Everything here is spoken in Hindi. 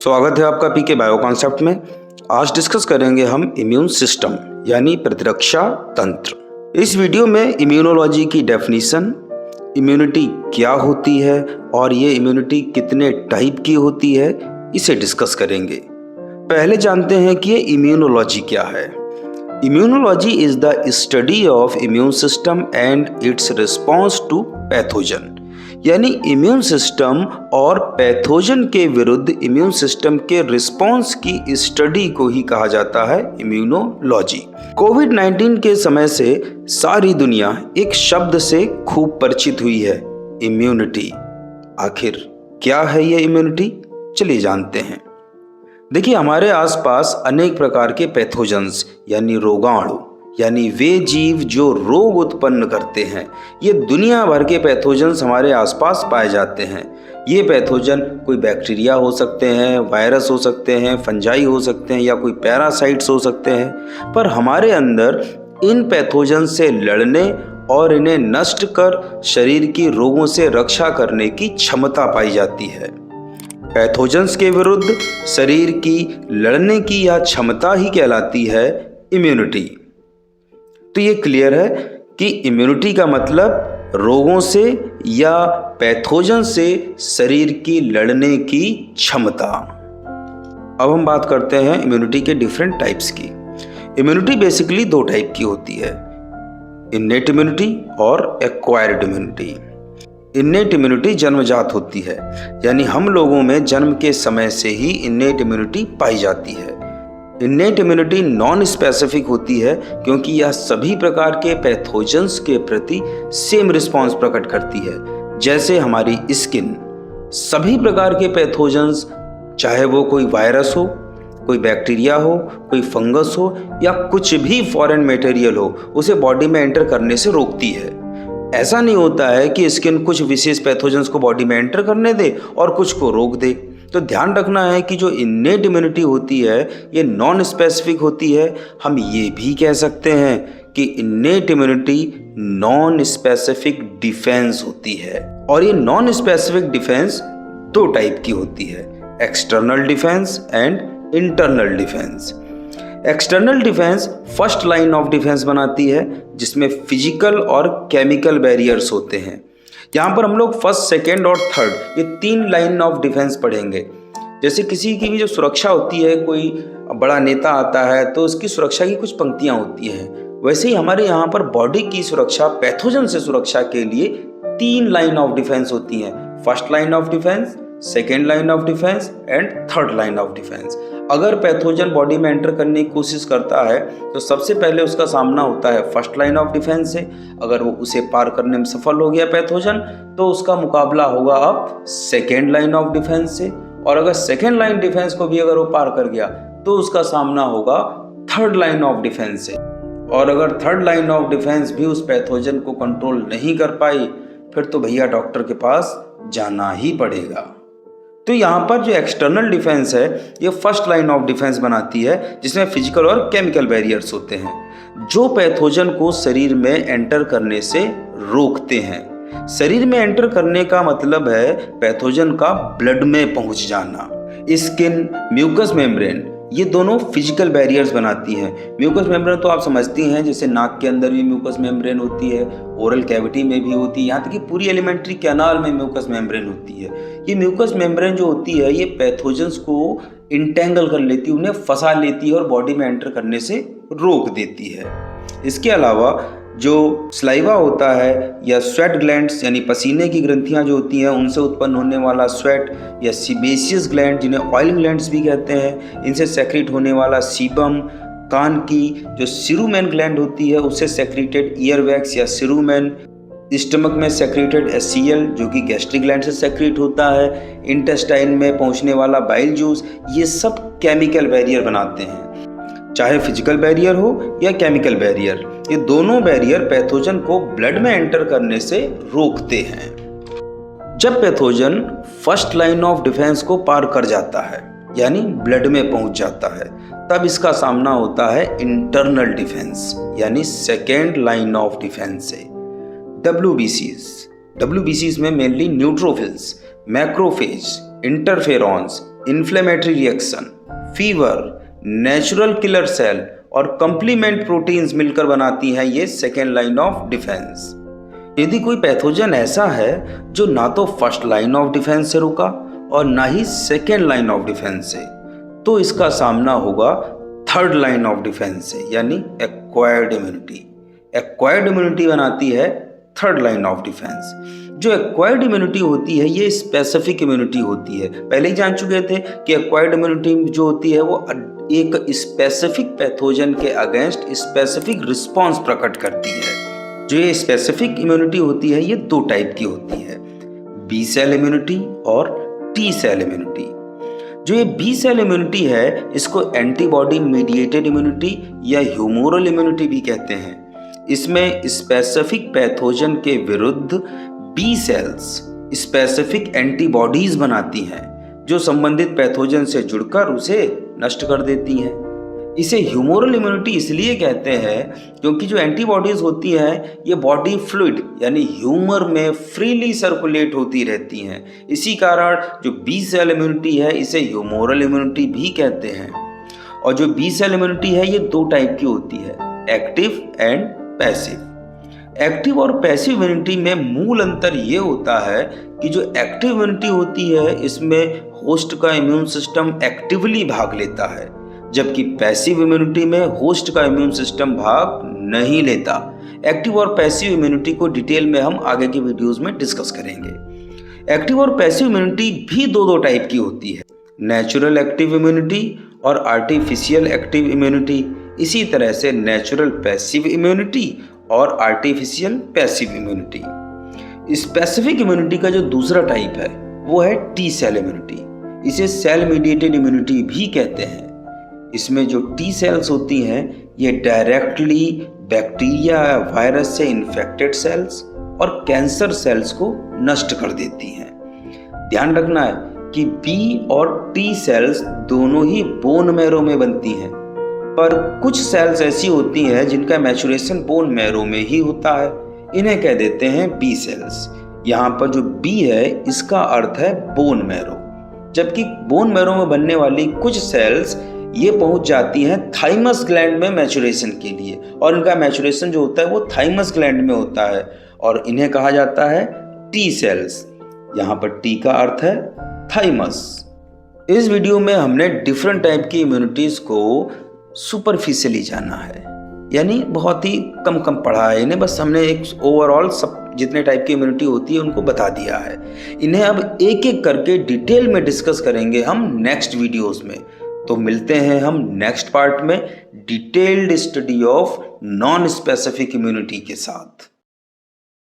स्वागत है आपका पीके बायो कॉन्सेप्ट में। आज डिस्कस करेंगे हम इम्यून सिस्टम यानी प्रतिरक्षा तंत्र। इस वीडियो में इम्यूनोलॉजी की डेफिनेशन, इम्यूनिटी क्या होती है और ये इम्यूनिटी कितने टाइप की होती है, इसे डिस्कस करेंगे। पहले जानते हैं कि ये इम्यूनोलॉजी क्या है। Immunology is the study of immune system and its response to pathogen, यानी इम्यून सिस्टम और पैथोजन के विरुद्ध इम्यून सिस्टम के रिस्पॉन्स की स्टडी को ही कहा जाता है इम्यूनोलॉजी। कोविड-19 के समय से सारी दुनिया एक शब्द से खूब परिचित हुई है, इम्यूनिटी। आखिर क्या है ये इम्यूनिटी, चलिए जानते हैं। देखिए, हमारे आसपास अनेक प्रकार के पैथोजन्स यानी रोगाणु, यानी वे जीव जो रोग उत्पन्न करते हैं, ये दुनिया भर के पैथोजन्स हमारे आसपास पाए जाते हैं। ये पैथोजन कोई बैक्टीरिया हो सकते हैं, वायरस हो सकते हैं, फंजाई हो सकते हैं या कोई पैरासाइट्स हो सकते हैं। पर हमारे अंदर इन पैथोजन से लड़ने और इन्हें नष्ट कर शरीर की रोगों से रक्षा करने की क्षमता पाई जाती है। पैथोजन्स के विरुद्ध शरीर की लड़ने की यह क्षमता ही कहलाती है इम्यूनिटी। तो ये क्लियर है कि इम्यूनिटी का मतलब रोगों से या पैथोजन से शरीर की लड़ने की क्षमता। अब हम बात करते हैं इम्यूनिटी के डिफरेंट टाइप्स की। इम्यूनिटी बेसिकली दो टाइप की होती है, इन्नेट इम्यूनिटी और एक्वायर्ड इम्यूनिटी। इन्नेट इम्यूनिटी जन्मजात होती है, यानी हम लोगों में जन्म के समय से ही इन्नेट इम्यूनिटी पाई जाती है। इन्नेट इम्यूनिटी नॉन स्पेसिफिक होती है क्योंकि यह सभी प्रकार के पैथोजन्स के प्रति सेम रिस्पॉन्स प्रकट करती है। जैसे हमारी स्किन सभी प्रकार के पैथोजन्स, चाहे वो कोई वायरस हो, कोई बैक्टीरिया हो, कोई फंगस हो या कुछ भी फॉरेन मटेरियल हो, उसे बॉडी में एंटर करने से रोकती है। ऐसा नहीं होता है कि स्किन कुछ विशेष पैथोजन्स को बॉडी में एंटर करने दे और कुछ को रोक दे। तो ध्यान रखना है कि जो इन्नेट इम्यूनिटी होती है ये नॉन स्पेसिफिक होती है। हम ये भी कह सकते हैं कि innate immunity non specific defence होती है। और ये नॉन स्पेसिफिक डिफेंस दो टाइप की होती है, external defence and internal defence. External defence first line of defence बनाती है, जिसमें फिजिकल और केमिकल बैरियर्स होते हैं। यहाँ पर हम लोग फर्स्ट, सेकेंड और थर्ड ये तीन लाइन ऑफ डिफेंस पढ़ेंगे। जैसे किसी की भी जो सुरक्षा होती है, कोई बड़ा नेता आता है तो उसकी सुरक्षा की कुछ पंक्तियाँ होती हैं, वैसे ही हमारे यहाँ पर बॉडी की सुरक्षा, पैथोजन से सुरक्षा के लिए तीन लाइन ऑफ डिफेंस होती हैं, first line of defence, second line of defence and third line of defence. अगर पैथोजन बॉडी में एंटर करने की कोशिश करता है तो सबसे पहले उसका सामना होता है फर्स्ट लाइन ऑफ डिफेंस से। अगर वो उसे पार करने में सफल हो गया पैथोजन, तो उसका मुकाबला होगा अब सेकेंड लाइन ऑफ डिफेंस से। और अगर सेकेंड लाइन डिफेंस को भी अगर वो पार कर गया तो उसका सामना होगा थर्ड लाइन ऑफ डिफेंस से। और अगर थर्ड लाइन ऑफ डिफेंस भी उस पैथोजन को कंट्रोल नहीं कर पाई, फिर तो भैया डॉक्टर के पास जाना ही पड़ेगा। तो यहाँ पर जो एक्सटर्नल डिफेंस है ये फर्स्ट लाइन ऑफ डिफेंस बनाती है, जिसमें फिजिकल और केमिकल बैरियर्स होते हैं जो पैथोजन को शरीर में एंटर करने से रोकते हैं। शरीर में एंटर करने का मतलब है पैथोजन का ब्लड में पहुंच जाना। स्किन, म्यूकस मेम्ब्रेन, ये दोनों फिजिकल बैरियर्स बनाती हैं। म्यूकस मेम्ब्रेन तो आप समझती हैं, जैसे नाक के अंदर भी म्यूकस मेम्ब्रेन होती है, ओरल कैविटी में भी होती है, यहाँ तक कि पूरी एलिमेंट्री कैनाल में म्यूकस मेम्ब्रेन होती है। ये म्यूकस मेम्ब्रेन जो होती है ये पैथोजन्स को इंटेंगल कर लेती है, उन्हें फंसा लेती है और बॉडी में एंटर करने से रोक देती है। इसके अलावा जो स्लाइवा होता है या स्वेट ग्लैंड्स यानी पसीने की ग्रंथियां जो होती हैं उनसे उत्पन्न होने वाला स्वेट, या सीबेशियस ग्लैंड जिन्हें ऑयल ग्लैंड्स भी कहते हैं, इनसे सेक्रेट होने वाला सीबम, कान की जो सिरुमेन ग्लैंड होती है उससे सेक्रेटेड ईयरवैक्स या सिरुमेन, स्टमक में सेक्रेटेड एसीएल जो कि गैस्ट्रिक ग्लैंड से सेक्रेट होता है, इंटेस्टाइन में पहुंचने वाला बाइल जूस, ये सब केमिकल बैरियर बनाते हैं। चाहे फिजिकल बैरियर हो या केमिकल बैरियर, ये दोनों बैरियर पैथोजन को ब्लड में एंटर करने से रोकते हैं। जब pathogen first line of defence को पार कर जाता है यानी ब्लड में पहुंच जाता है, तब इसका सामना होता है इंटरनल डिफेंस यानी सेकेंड लाइन ऑफ डिफेंस से। WBCs में mainly neutrophils, macrophage, interferons, inflammatory reaction, fever, natural killer cell और कंप्लीमेंट प्रोटीन्स मिलकर बनाती हैं ये सेकेंड लाइन ऑफ डिफेंस। यदि कोई पैथोजन ऐसा है जो ना तो फर्स्ट लाइन ऑफ डिफेंस से रुका और ना ही सेकेंड लाइन ऑफ डिफेंस से, तो इसका सामना होगा थर्ड लाइन ऑफ डिफेंस से, यानी एक्वायर्ड इम्यूनिटी। एक्वायर्ड इम्यूनिटी बनाती है थर्ड लाइन ऑफ डिफेंस। जो एक्वायर्ड इम्यूनिटी होती है ये स्पेसिफिक इम्यूनिटी होती है। पहले ही जान चुके थे कि एक्वायर्ड इम्यूनिटी जो होती है वो एक स्पेसिफिक पैथोजन के अगेंस्ट स्पेसिफिक रिस्पॉन्स प्रकट करती है। जो ये स्पेसिफिक इम्यूनिटी होती है ये दो टाइप की होती है, बी सेल इम्यूनिटी और टी सेल इम्यूनिटी। जो ये बी सेल इम्यूनिटी है इसको एंटीबॉडी मीडिएटेड इम्यूनिटी या ह्यूमोरल इम्यूनिटी भी कहते हैं। इसमें स्पेसिफिक पैथोजन के विरुद्ध बी सेल्स स्पेसिफिक एंटीबॉडीज बनाती हैं जो संबंधित पैथोजन से जुड़कर उसे नष्ट कर देती हैं। इसे ह्यूमोरल इम्यूनिटी इसलिए कहते हैं क्योंकि जो एंटीबॉडीज होती हैं ये बॉडी फ्लूइड यानी ह्यूमर में फ्रीली सर्कुलेट होती रहती हैं। इसी कारण जो बी सेल इम्यूनिटी है इसे ह्यूमोरल इम्यूनिटी भी कहते हैं। और जो बी सेल इम्यूनिटी है ये दो टाइप की होती है, एक्टिव एंड पैसिव। एक्टिव और पैसिव इम्यूनिटी में मूल अंतर ये होता है कि जो एक्टिव इम्यूनिटी होती है इसमें होस्ट का इम्यून सिस्टम एक्टिवली भाग लेता है, जबकि पैसिव इम्यूनिटी में होस्ट का इम्यून सिस्टम भाग नहीं लेता। एक्टिव और पैसिव इम्यूनिटी को डिटेल में हम आगे की वीडियोस में डिस्कस करेंगे। एक्टिव और पैसिव इम्यूनिटी भी दो टाइप की होती है, नेचुरल एक्टिव इम्यूनिटी और आर्टिफिशियल एक्टिव इम्यूनिटी। इसी तरह से नेचुरल पैसिव इम्यूनिटी और artificial passive immunity. Specific immunity का जो दूसरा टाइप है वो है टी सेल इम्यूनिटी। इसे सेल मीडिएटेड इम्यूनिटी भी कहते हैं। इसमें जो टी सेल्स होती हैं ये डायरेक्टली बैक्टीरिया या वायरस से इन्फेक्टेड सेल्स और कैंसर सेल्स को नष्ट कर देती हैं। ध्यान रखना है कि बी और टी सेल्स दोनों ही बोन मैरो में बनती हैं, पर कुछ सेल्स ऐसी होती हैं जिनका मैचुरेशन बोन मैरो में ही होता है, इन्हें कह देते हैं बी सेल्स। यहाँ पर जो बी है इसका अर्थ है बोन मैरो, जबकि बोन मैरो में बनने वाली कुछ सेल्स ये पहुंच जाती हैं थाइमस ग्लैंड में मैचुरेशन के लिए, और इनका मैचुरेशन जो होता है वो थाइमस ग्लैंड में होता है और इन्हें कहा जाता है टी सेल्स। यहाँ पर टी का अर्थ है थाइमस। इस वीडियो में हमने डिफरेंट टाइप की इम्यूनिटीज को सुपरफिशियली जाना है, यानी बहुत ही कम पढ़ा है इन्हें, बस हमने एक ओवरऑल सब जितने टाइप की इम्यूनिटी होती है उनको बता दिया है। इन्हें अब एक एक करके डिटेल में डिस्कस करेंगे हम नेक्स्ट वीडियोस में। तो मिलते हैं हम नेक्स्ट पार्ट में detailed study of non specific immunity के साथ।